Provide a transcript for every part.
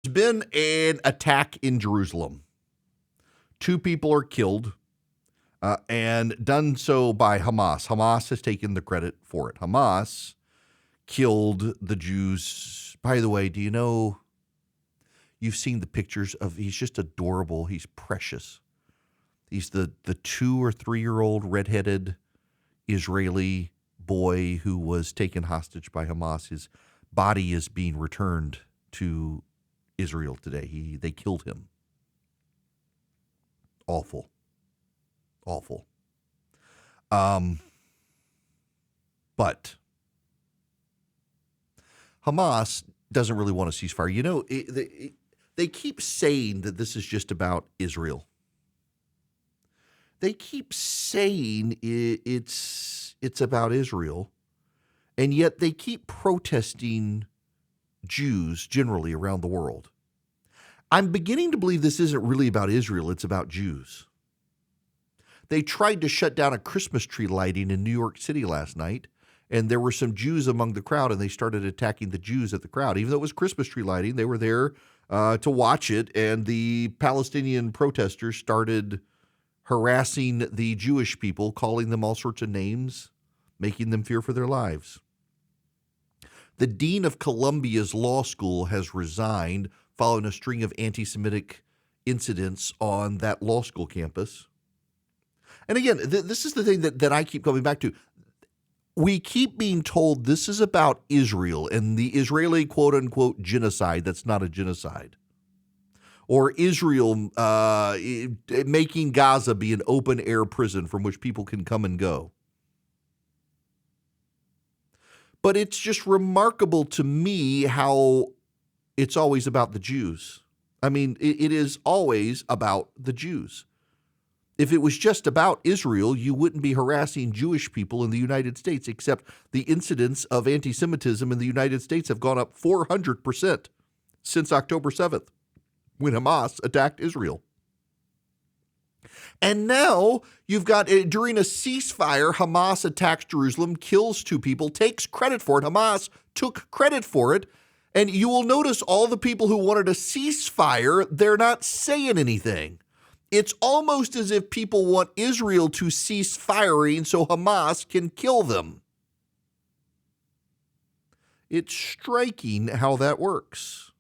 There's been an attack in Jerusalem. 2 people are killed, and done so by Hamas. Hamas has taken the credit for it. Hamas killed the Jews. By the way, do you know, you've seen the pictures of, he's just adorable. He's precious. He's the 2 or 3-year-old redheaded Israeli boy who was taken hostage by Hamas. His body is being returned to Israel today. They killed him. Awful. Awful. But Hamas doesn't really want a ceasefire. You know, they keep saying that this is just about Israel. They keep saying it's about Israel, and yet they keep protesting Jews generally around the world. I'm beginning to believe this isn't really about Israel, it's about Jews. They tried to shut down a Christmas tree lighting in New York City last night, and there were some Jews among the crowd, and they started attacking the Jews at the crowd. Even though it was Christmas tree lighting, they were there to watch it, and the Palestinian protesters started harassing the Jewish people, calling them all sorts of names, making them fear for their lives. The dean of Columbia's law school has resigned following a string of anti-Semitic incidents on that law school campus. And again, this is the thing that I keep coming back to. We keep being told this is about Israel and the Israeli quote-unquote genocide that's not a genocide. Or Israel making Gaza be an open-air prison from which people can come and go. But it's just remarkable to me how it's always about the Jews. I mean, it is always about the Jews. If it was just about Israel, you wouldn't be harassing Jewish people in the United States, except the incidents of anti-Semitism in the United States have gone up 400% since October 7th, when Hamas attacked Israel. And now you've got, during a ceasefire, Hamas attacks Jerusalem, kills 2 people, takes credit for it. Hamas took credit for it. And you will notice all the people who wanted a ceasefire, they're not saying anything. It's almost as if people want Israel to cease firing so Hamas can kill them. It's striking how that works.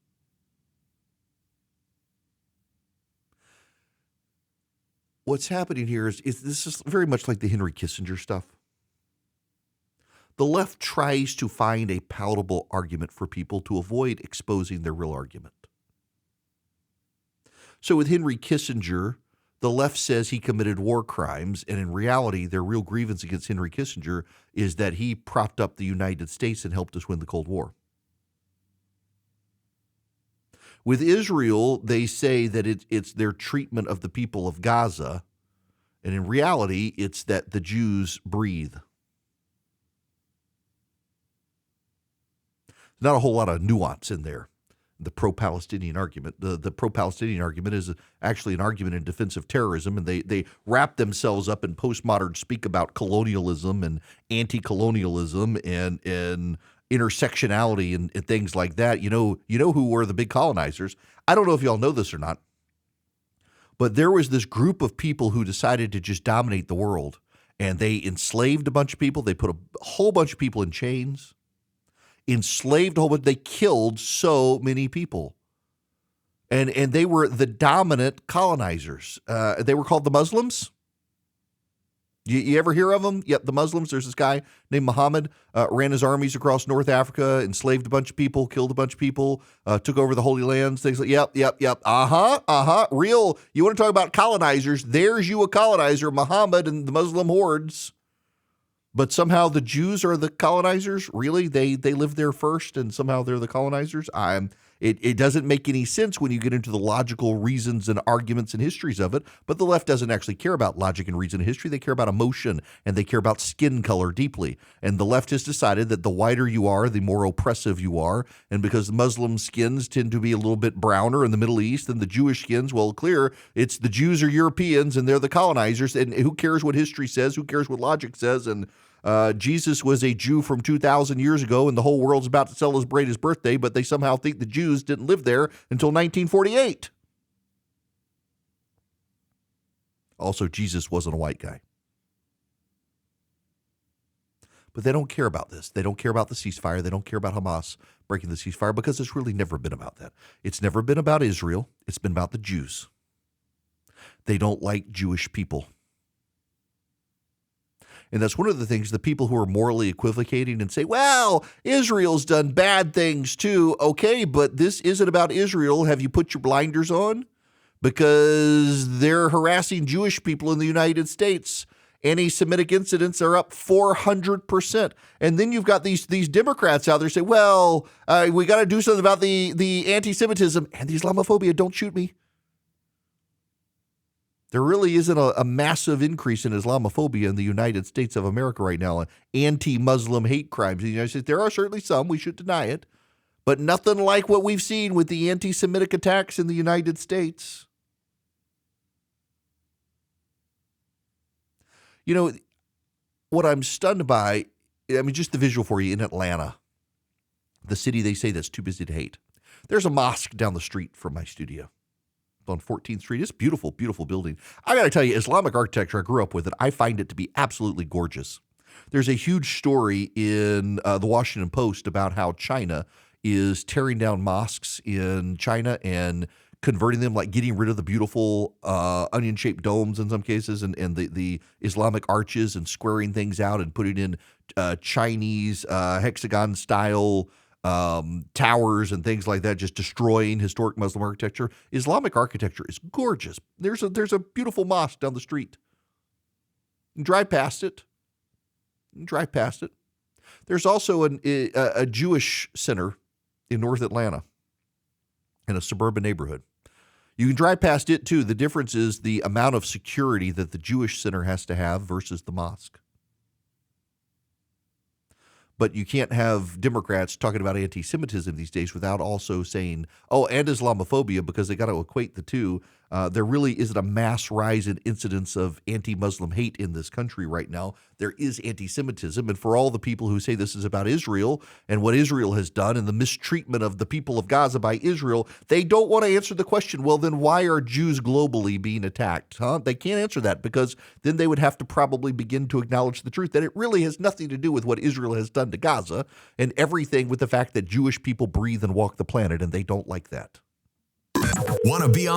What's happening here is this is very much like the Henry Kissinger stuff. The left tries to find a palatable argument for people to avoid exposing their real argument. So with Henry Kissinger, the left says he committed war crimes, and in reality, their real grievance against Henry Kissinger is that he propped up the United States and helped us win the Cold War. With Israel, they say that it's their treatment of the people of Gaza, and in reality, it's that the Jews breathe. Not a whole lot of nuance in there. The pro-Palestinian argument. The pro-Palestinian argument is actually an argument in defense of terrorism, and they wrap themselves up in postmodern speak about colonialism and anti-colonialism and intersectionality and things like that. You know who were the big colonizers? I don't know if y'all know this or not, but there was this group of people who decided to just dominate the world, and they enslaved a bunch of people. They put a whole bunch of people in chains. Enslaved a whole bunch. They killed so many people. And they were the dominant colonizers. They were called the Muslims. You ever hear of them? Yep, the Muslims. There's this guy named Muhammad, ran his armies across North Africa, enslaved a bunch of people, killed a bunch of people, took over the Holy Lands, things like, yep. Real, you want to talk about colonizers, there's you a colonizer, Muhammad and the Muslim hordes. But somehow the Jews are the colonizers? Really? They lived there first and somehow they're the colonizers? It doesn't make any sense when you get into the logical reasons and arguments and histories of it, but the left doesn't actually care about logic and reason and history. They care about emotion, and they care about skin color deeply. And the left has decided that the whiter you are, the more oppressive you are. And because Muslim skins tend to be a little bit browner in the Middle East than the Jewish skins, well, clear, it's the Jews are Europeans and they're the colonizers. And who cares what history says? Who cares what logic says? And Jesus was a Jew from 2,000 years ago, and the whole world's about to celebrate his birthday, but they somehow think the Jews didn't live there until 1948. Also, Jesus wasn't a white guy. But they don't care about this. They don't care about the ceasefire. They don't care about Hamas breaking the ceasefire because it's really never been about that. It's never been about Israel. It's been about the Jews. They don't like Jewish people. And that's one of the things, the people who are morally equivocating and say, well, Israel's done bad things too. Okay, but this isn't about Israel. Have you put your blinders on? Because they're harassing Jewish people in the United States. Anti-Semitic incidents are up 400%. And then you've got these Democrats out there say, well, we got to do something about the anti-Semitism and the Islamophobia. Don't shoot me. There really isn't a massive increase in Islamophobia in the United States of America right now. Anti-Muslim hate crimes in the United States. There are certainly some. We should deny it. But nothing like what we've seen with the anti-Semitic attacks in the United States. You know, what I'm stunned by, I mean, just the visual for you in Atlanta, the city they say that's too busy to hate. There's a mosque down the street from my studio on 14th Street. It's a beautiful, beautiful building. I got to tell you, Islamic architecture, I grew up with it. I find it to be absolutely gorgeous. There's a huge story in the Washington Post about how China is tearing down mosques in China and converting them, like getting rid of the beautiful onion-shaped domes in some cases and the Islamic arches and squaring things out and putting in Chinese hexagon-style towers and things like that, just destroying historic Muslim architecture. Islamic architecture is gorgeous. There's a beautiful mosque down the street. You can drive past it. There's also a Jewish center in North Atlanta in a suburban neighborhood. You can drive past it too. The difference is the amount of security that the Jewish center has to have versus the mosque. But you can't have Democrats talking about anti-Semitism these days without also saying, oh, and Islamophobia, because they got to equate the two. There really isn't a mass rise in incidents of anti-Muslim hate in this country right now. There is anti-Semitism. And for all the people who say this is about Israel and what Israel has done and the mistreatment of the people of Gaza by Israel, they don't want to answer the question, well, then why are Jews globally being attacked? They can't answer that because then they would have to probably begin to acknowledge the truth that it really has nothing to do with what Israel has done to Gaza and everything with the fact that Jewish people breathe and walk the planet, and they don't like that. Want to be on